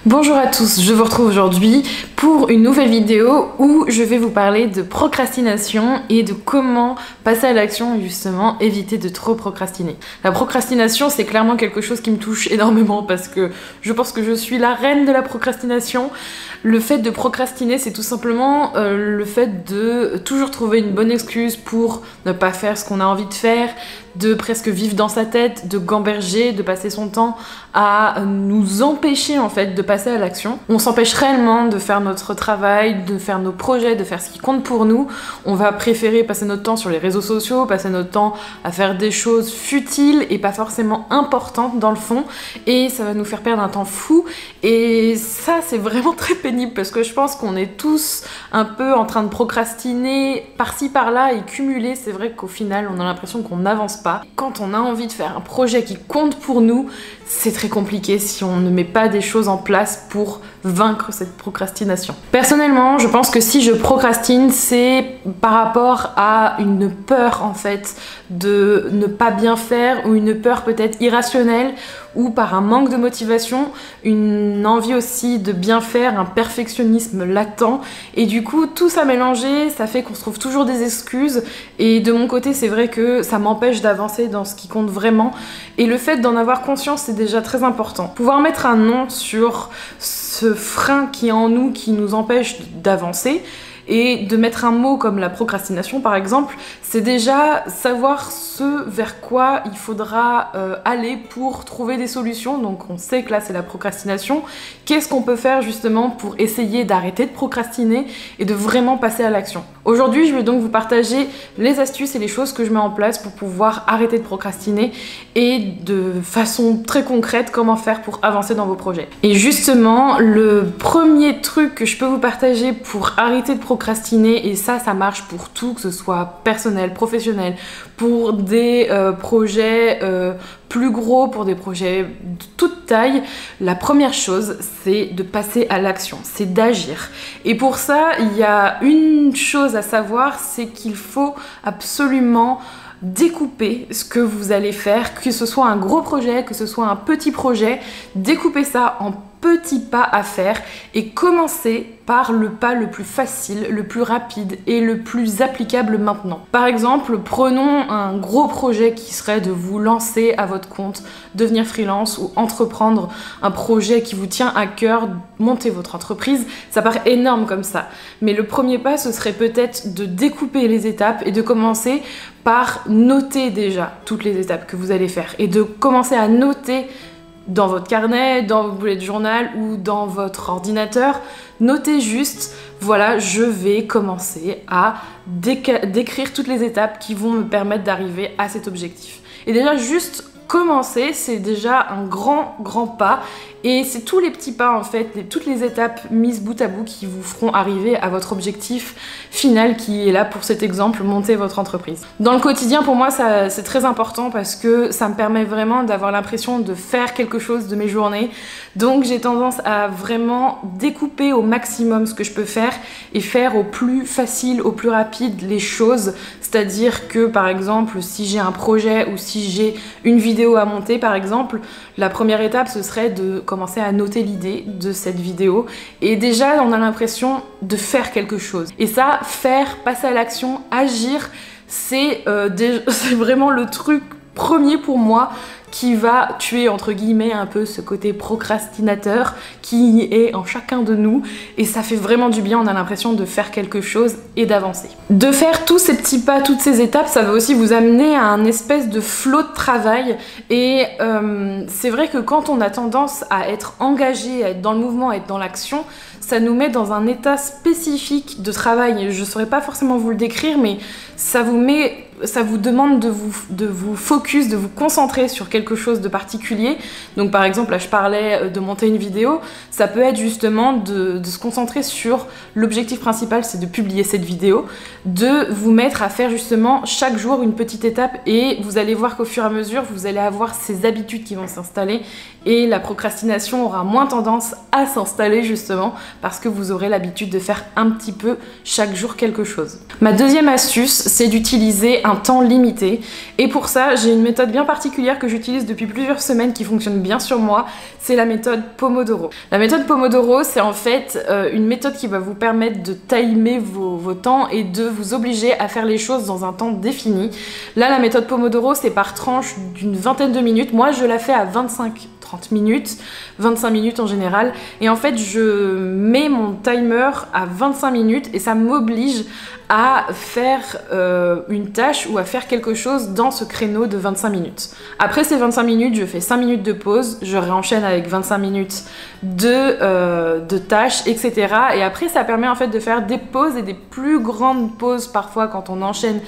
Bonjour à tous, je vous retrouve aujourd'hui pour une nouvelle vidéo où je vais vous parler de procrastination et de comment passer à l'action et justement éviter de trop procrastiner. La procrastination, c'est clairement quelque chose qui me touche énormément parce que je pense que je suis la reine de la procrastination. Le fait de procrastiner, c'est tout simplement le fait de toujours trouver une bonne excuse pour ne pas faire ce qu'on a envie de faire, de presque vivre dans sa tête, de gamberger, de passer son temps à nous empêcher en fait de passer à l'action. On s'empêche réellement de faire notre travail, de faire nos projets, de faire ce qui compte pour nous. On va préférer passer notre temps sur les réseaux sociaux, passer notre temps à faire des choses futiles et pas forcément importantes dans le fond, et ça va nous faire perdre un temps fou. Et ça, c'est vraiment très pénible parce que je pense qu'on est tous un peu en train de procrastiner par-ci par-là et cumuler. C'est vrai qu'au final, on a l'impression qu'on n'avance pas. Quand on a envie de faire un projet qui compte pour nous, c'est très compliqué si on ne met pas des choses en place pour vaincre cette procrastination. Personnellement, je pense que si je procrastine, c'est par rapport à une peur en fait de ne pas bien faire, ou une peur peut-être irrationnelle, ou par un manque de motivation, une envie aussi de bien faire, un perfectionnisme latent, et du coup tout ça mélangé, ça fait qu'on se trouve toujours des excuses. Et de mon côté, c'est vrai que ça m'empêche d'avancer dans ce qui compte vraiment, et le fait d'en avoir conscience, c'est déjà très important. Pouvoir mettre un nom sur ce frein qui est en nous, qui nous empêche d'avancer, et de mettre un mot comme la procrastination par exemple, c'est déjà savoir ce vers quoi il faudra aller pour trouver des solutions. Donc on sait que là c'est la procrastination. Qu'est-ce qu'on peut faire justement pour essayer d'arrêter de procrastiner et de vraiment passer à l'action? Aujourd'hui, je vais donc vous partager les astuces et les choses que je mets en place pour pouvoir arrêter de procrastiner, et de façon très concrète comment faire pour avancer dans vos projets. Et justement, le premier truc que je peux vous partager pour arrêter de procrastiner, et ça marche pour tout, que ce soit personnel, professionnel, pour des projets plus gros, pour des projets de toute taille, la première chose, c'est de passer à l'action, c'est d'agir. Et pour ça, il y a une chose à savoir, c'est qu'il faut absolument découper ce que vous allez faire, que ce soit un gros projet, que ce soit un petit projet, découpez ça en petits pas à faire et commencez par le pas le plus facile, le plus rapide et le plus applicable maintenant. Par exemple, prenons un gros projet qui serait de vous lancer à votre compte, devenir freelance ou entreprendre un projet qui vous tient à cœur, monter votre entreprise. Ça paraît énorme comme ça, mais le premier pas, ce serait peut-être de découper les étapes et de commencer par noter déjà toutes les étapes que vous allez faire, et de commencer à noter dans votre carnet, dans vos bullet journal ou dans votre ordinateur. Notez juste, voilà, je vais commencer à décrire toutes les étapes qui vont me permettre d'arriver à cet objectif. Et déjà, juste commencer, c'est déjà un grand pas, et c'est tous les petits pas en fait, toutes les étapes mises bout à bout qui vous feront arriver à votre objectif final, qui est là pour cet exemple, monter votre entreprise. Dans le quotidien, pour moi, c'est très important parce que ça me permet vraiment d'avoir l'impression de faire quelque chose de mes journées. Donc j'ai tendance à vraiment découper au maximum ce que je peux faire et faire au plus facile, au plus rapide les choses. C'est-à-dire que par exemple, si j'ai un projet ou si j'ai une vidéo à monter par exemple, la première étape ce serait de commencer à noter l'idée de cette vidéo, et déjà on a l'impression de faire quelque chose. Et ça, faire, passer à l'action, agir, c'est vraiment le truc premier pour moi qui va tuer entre guillemets un peu ce côté procrastinateur qui est en chacun de nous, et ça fait vraiment du bien. On a l'impression de faire quelque chose et d'avancer. De faire tous ces petits pas, toutes ces étapes, ça va aussi vous amener à un espèce de flot de travail, et c'est vrai que quand on a tendance à être engagé, à être dans le mouvement, à être dans l'action, ça nous met dans un état spécifique de travail. Je ne saurais pas forcément vous le décrire, mais ça vous met ça vous demande de vous focus, de vous concentrer sur quelque chose de particulier. Donc par exemple, là je parlais de monter une vidéo, ça peut être justement de se concentrer sur l'objectif principal, c'est de publier cette vidéo, de vous mettre à faire justement chaque jour une petite étape et vous allez voir qu'au fur et à mesure, vous allez avoir ces habitudes qui vont s'installer et la procrastination aura moins tendance à s'installer justement parce que vous aurez l'habitude de faire un petit peu chaque jour quelque chose. Ma deuxième astuce, c'est d'utiliser un temps limité et pour ça, j'ai une méthode bien particulière que j'utilise depuis plusieurs semaines qui fonctionne bien sur moi, c'est la méthode Pomodoro. La méthode Pomodoro, c'est en fait une méthode qui va vous permettre de timer vos temps et de vous obliger à faire les choses dans un temps défini. Là, la méthode Pomodoro, c'est par tranche d'une vingtaine de minutes. Moi, je la fais à 25-30 minutes, 25 minutes en général. Et en fait, je mets mon timer à 25 minutes et ça m'oblige à faire une tâche ou à faire quelque chose dans ce créneau de 25 minutes. Après ces 25 minutes, je fais 5 minutes de pause, je réenchaîne avec 25 minutes de tâches, etc. Et après, ça permet en fait de faire des pauses et des plus grandes pauses parfois quand on enchaîne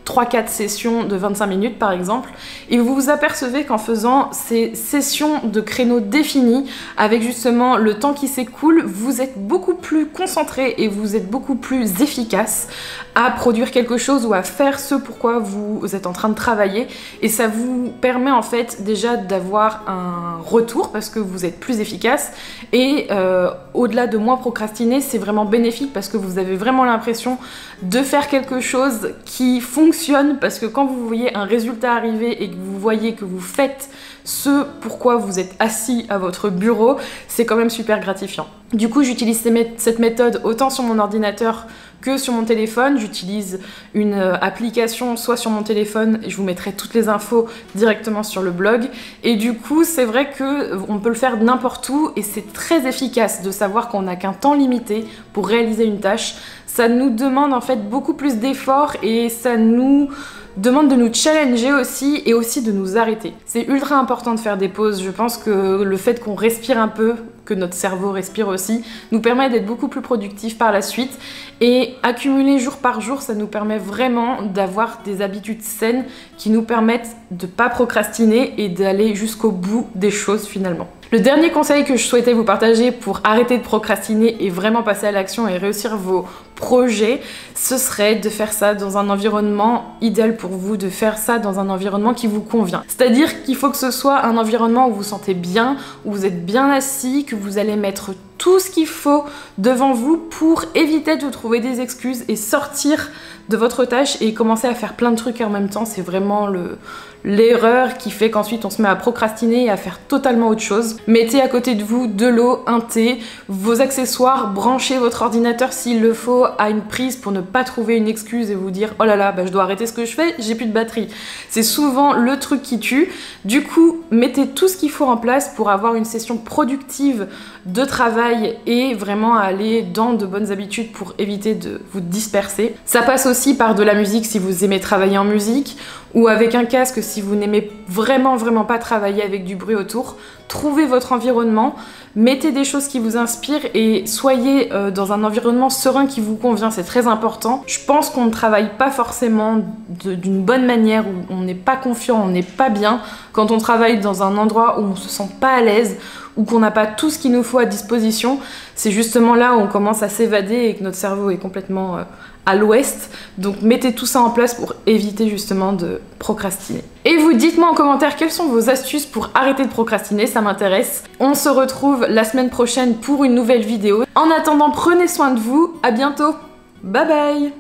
3-4 sessions de 25 minutes par exemple, et vous vous apercevez qu'en faisant ces sessions de créneaux définis, avec justement le temps qui s'écoule, vous êtes beaucoup plus concentré et vous êtes beaucoup plus efficace à produire quelque chose ou à faire ce pourquoi vous êtes en train de travailler, et ça vous permet en fait déjà d'avoir un retour parce que vous êtes plus efficace, et au-delà de moins procrastiner, c'est vraiment bénéfique parce que vous avez vraiment l'impression de faire quelque chose qui fonctionne, parce que quand vous voyez un résultat arriver et que vous voyez que vous faites ce pourquoi vous êtes assis à votre bureau, c'est quand même super gratifiant. Du coup, j'utilise cette méthode autant sur mon ordinateur que sur mon téléphone. J'utilise une application soit sur mon téléphone, et je vous mettrai toutes les infos directement sur le blog, et du coup c'est vrai qu'on peut le faire n'importe où et c'est très efficace de savoir qu'on n'a qu'un temps limité pour réaliser une tâche. Ça nous demande en fait beaucoup plus d'efforts et ça nous demande de nous challenger aussi et aussi de nous arrêter. C'est ultra important de faire des pauses. Je pense que le fait qu'on respire un peu, que notre cerveau respire aussi, nous permet d'être beaucoup plus productifs par la suite, et accumuler jour par jour, ça nous permet vraiment d'avoir des habitudes saines qui nous permettent de ne pas procrastiner et d'aller jusqu'au bout des choses finalement. Le dernier conseil que je souhaitais vous partager pour arrêter de procrastiner et vraiment passer à l'action et réussir vos projets, ce serait de faire ça dans un environnement idéal pour vous, de faire ça dans un environnement qui vous convient. C'est-à-dire qu'il faut que ce soit un environnement où vous vous sentez bien, où vous êtes bien assis, que vous allez mettre tout ce qu'il faut devant vous pour éviter de trouver des excuses et sortir de votre tâche et commencer à faire plein de trucs en même temps. C'est vraiment l'erreur qui fait qu'ensuite on se met à procrastiner et à faire totalement autre chose. Mettez à côté de vous de l'eau, un thé, vos accessoires, branchez votre ordinateur s'il le faut à une prise pour ne pas trouver une excuse et vous dire oh là là, bah, je dois arrêter ce que je fais, j'ai plus de batterie. C'est souvent le truc qui tue. Du coup, mettez tout ce qu'il faut en place pour avoir une session productive de travail et vraiment aller dans de bonnes habitudes pour éviter de vous disperser. Ça passe aussi par de la musique si vous aimez travailler en musique, ou avec un casque si vous n'aimez vraiment pas travailler avec du bruit autour. Trouvez votre environnement, mettez des choses qui vous inspirent et soyez dans un environnement serein qui vous convient, c'est très important. Je pense qu'on ne travaille pas forcément d'une bonne manière, où on n'est pas confiant, on n'est pas bien quand on travaille dans un endroit où on se sent pas à l'aise, ou qu'on n'a pas tout ce qu'il nous faut à disposition. C'est justement là où on commence à s'évader et que notre cerveau est complètement à l'ouest. Donc mettez tout ça en place pour éviter justement de procrastiner. Et vous dites-moi en commentaire quelles sont vos astuces pour arrêter de procrastiner, ça m'intéresse. On se retrouve la semaine prochaine pour une nouvelle vidéo. En attendant, prenez soin de vous, à bientôt, bye bye.